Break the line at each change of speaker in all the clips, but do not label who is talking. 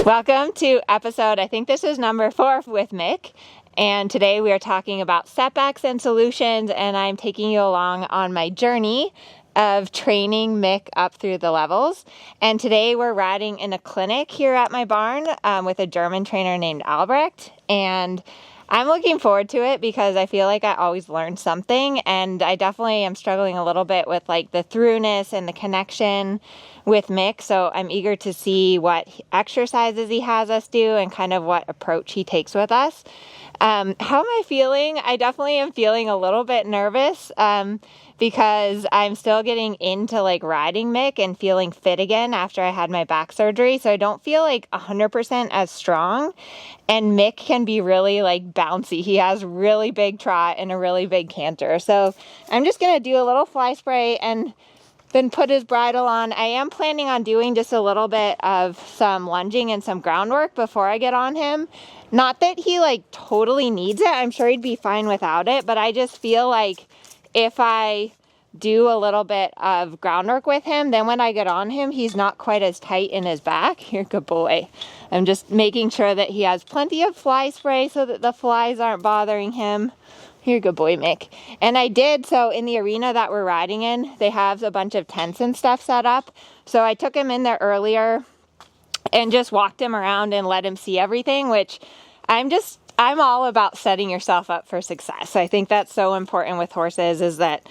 Welcome to episode, I think this is number 4 with Mick. And today we are talking about setbacks and solutions, and I'm taking you along on my journey of training Mick up through the levels. And today we're riding in a clinic here at my barn with a German trainer named Albrecht. And I'm looking forward to it because I feel like I always learn something, and I definitely am struggling a little bit with like the throughness and the connection with Mick. So I'm eager to see what exercises he has us do and kind of what approach he takes with us. How am I feeling? I definitely am feeling a little bit nervous because I'm still getting into like riding Mick and feeling fit again after I had my back surgery. So I don't feel like 100% as strong. And Mick can be really like bouncy. He has really big trot and a really big canter. So I'm just going to do a little fly spray and then put his bridle on. I am planning on doing just a little bit of some lunging and some groundwork before I get on him. Not that he like totally needs it. I'm sure he'd be fine without it, but I just feel like if I do a little bit of groundwork with him, then when I get on him, he's not quite as tight in his back. You're a good boy. I'm just making sure that he has plenty of fly spray so that the flies aren't bothering him. You're a good boy, Mick. And I did, so in the arena that we're riding in, they have a bunch of tents and stuff set up. So I took him in there earlier and just walked him around and let him see everything, which I'm all about setting yourself up for success. I think that's so important with horses, is that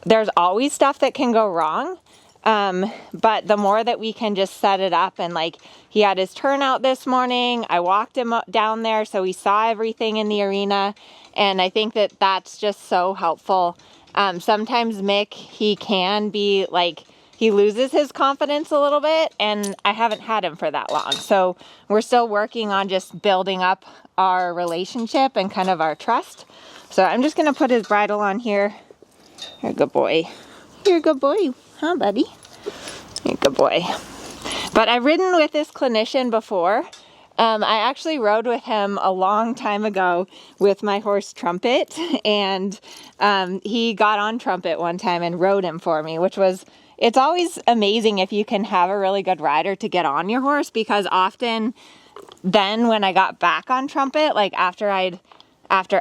there's always stuff that can go wrong. But the more that we can just set it up, and like he had his turnout this morning, I walked him down there so he saw everything in the arena. And I think that that's just so helpful. Sometimes Mick, he can be like, he loses his confidence a little bit, and I haven't had him for that long. So we're still working on just building up our relationship and kind of our trust. So I'm just going to put his bridle on here. You're a good boy. You're a good boy, huh, buddy? You're a good boy. But I've ridden with this clinician before. I actually rode with him a long time ago with my horse Trumpet, and he got on Trumpet one time and rode him for me, it's always amazing if you can have a really good rider to get on your horse, because often then when I got back on Trumpet, like after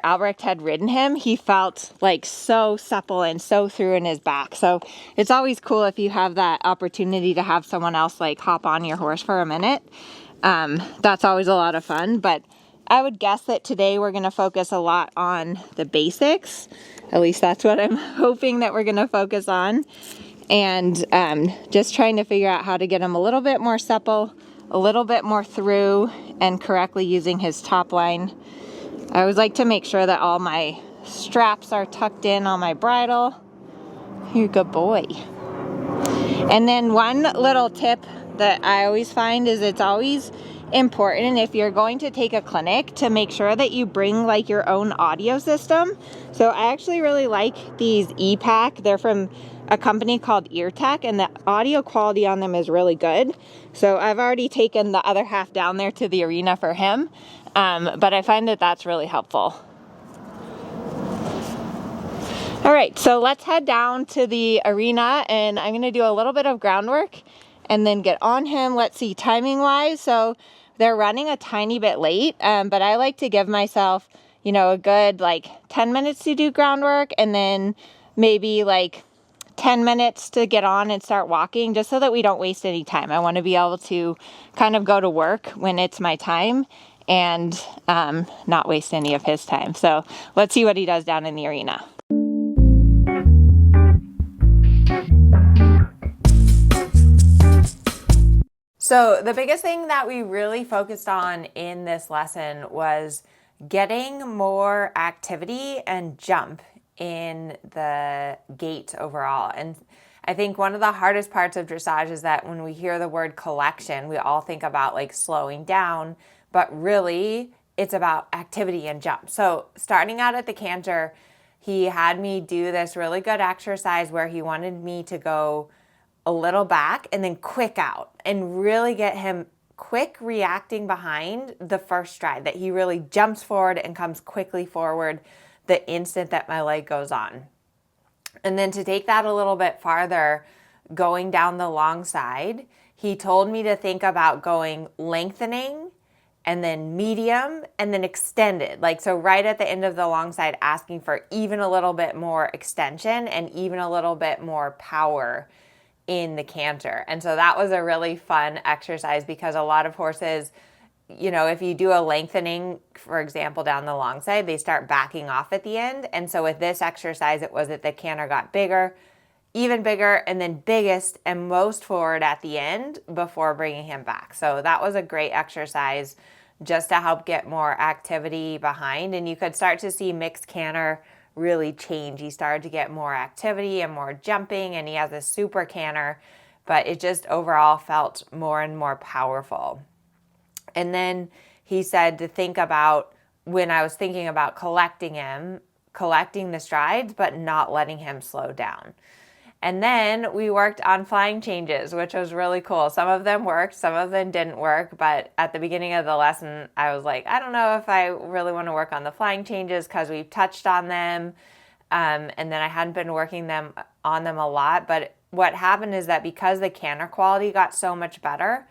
Albrecht had ridden him, he felt like so supple and so through in his back. So it's always cool if you have that opportunity to have someone else like hop on your horse for a minute. That's always a lot of fun, but I would guess that today we're going to focus a lot on the basics. At least that's what I'm hoping that we're going to focus on. And just trying to figure out how to get him a little bit more supple, a little bit more through, and correctly using his top line. I always like to make sure that all my straps are tucked in on my bridle. You're a good boy. And then one little tip that I always find is it's always important, if you're going to take a clinic, to make sure that you bring like your own audio system. So I actually really like these E-Pack. They're from a company called EarTech, and the audio quality on them is really good. So I've already taken the other half down there to the arena for him, but I find that that's really helpful. All right, so let's head down to the arena, and I'm going to do a little bit of groundwork and then get on him. Let's see, timing wise, so they're running a tiny bit late, but I like to give myself, a good like 10 minutes to do groundwork, and then maybe like 10 minutes to get on and start walking, just so that we don't waste any time. I want to be able to kind of go to work when it's my time and not waste any of his time. So let's see what he does down in the arena. So the biggest thing that we really focused on in this lesson was getting more activity and jump in the gait overall. And I think one of the hardest parts of dressage is that when we hear the word collection, we all think about like slowing down, but really it's about activity and jump. So starting out at the canter, he had me do this really good exercise where he wanted me to go a little back and then quick out, and really get him quick reacting behind the first stride, that he really jumps forward and comes quickly forward the instant that my leg goes on. And then to take that a little bit farther, going down the long side,
he told me to think about going lengthening and then medium and then extended. Like, so right at the end of the long side, asking for even a little bit more extension and even a little bit more power in the canter. And so that was a really fun exercise because a lot of horses, you know, if you do a lengthening, for example, down the long side, they start backing off at the end. And so with this exercise, it was that the canter got bigger, even bigger, and then biggest and most forward at the end before bringing him back. So that was a great exercise just to help get more activity behind. And you could start to see Mick's canter really change. He started to get more activity and more jumping, and he has a super canter, but it just overall felt more and more powerful. And then he said to think about, when I was thinking about collecting him, collecting the strides, but not letting him slow down. And then we worked on flying changes, which was really cool. Some of them worked, some of them didn't work, but at the beginning of the lesson, I was like, I don't know if I really want to work on the flying changes because we've touched on them, and then I hadn't been working on them a lot. But what happened is that because the canter quality got so much better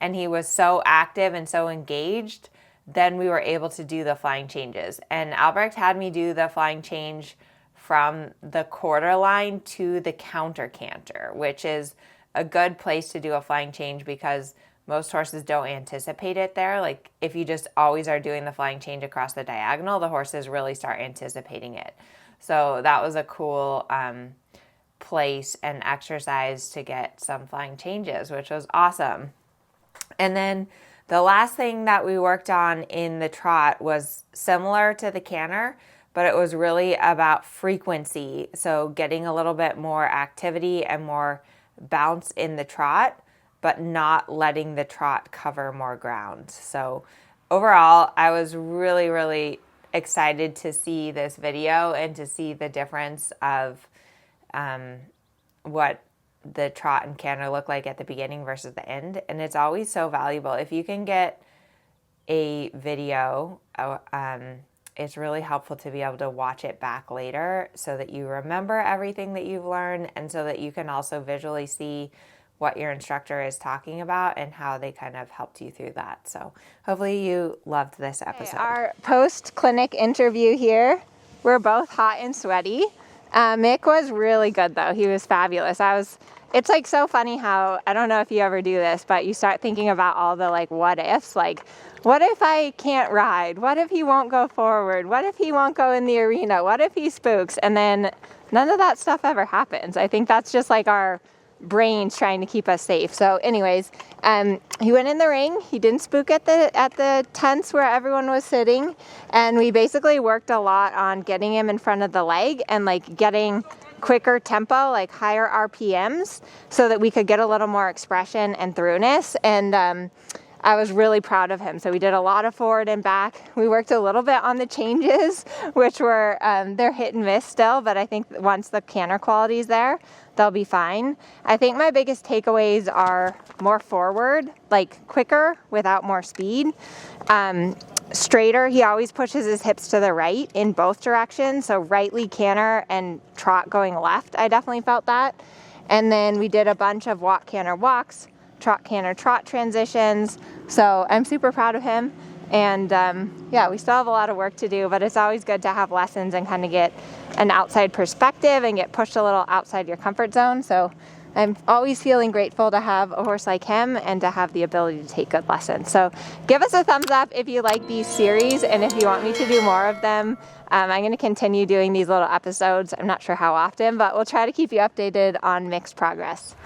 and he was so active and so engaged, then we were able to do the flying changes. And Albrecht had me do the flying change from the quarter line to the counter canter, which is a good place to do a flying change because most horses don't anticipate it there. Like if you just always are doing the flying change across the diagonal, the horses really start anticipating it. So that was a cool place and exercise to get some flying changes, which was awesome. And then the last thing that we worked on in the trot was similar to the canter, but it was really about frequency. So getting a little bit more activity and more bounce in the trot, but not letting the trot cover more ground. So overall, I was really, really excited to see this video and to see the difference of what the trot and canter look like at the beginning versus the end. And it's always so valuable. If you can get a video, it's really helpful to be able to watch it back later so that you remember everything that you've learned and so that you can also visually see what your instructor is talking about and how they kind of helped you through that. So hopefully you loved this episode.
Our post-clinic interview here, we're both hot and sweaty. Mick was really good though. He was fabulous. It's like so funny how, I don't know if you ever do this, but you start thinking about all the like what ifs, like what if I can't ride? What if he won't go forward? What if he won't go in the arena? What if he spooks? And then none of that stuff ever happens. I think that's just like our brains trying to keep us safe. So anyways, he went in the ring. He didn't spook at the tents where everyone was sitting. And we basically worked a lot on getting him in front of the leg and like getting quicker tempo, like higher RPMs, so that we could get a little more expression and throughness. And I was really proud of him. So we did a lot of forward and back. We worked a little bit on the changes, which were, they're hit and miss still, but I think once the canter quality is there, they'll be fine. I think my biggest takeaways are more forward, like quicker without more speed. Straighter, he always pushes his hips to the right in both directions. So rightly canter and trot going left, I definitely felt that. And then we did a bunch of walk canter walks, trot canter trot transitions. So I'm super proud of him. And yeah, we still have a lot of work to do, but it's always good to have lessons and kind of get an outside perspective and get pushed a little outside your comfort zone. So I'm always feeling grateful to have a horse like him and to have the ability to take good lessons. So give us a thumbs up if you like these series and if you want me to do more of them. I'm going to continue doing these little episodes. I'm not sure how often, but we'll try to keep you updated on Mick's progress.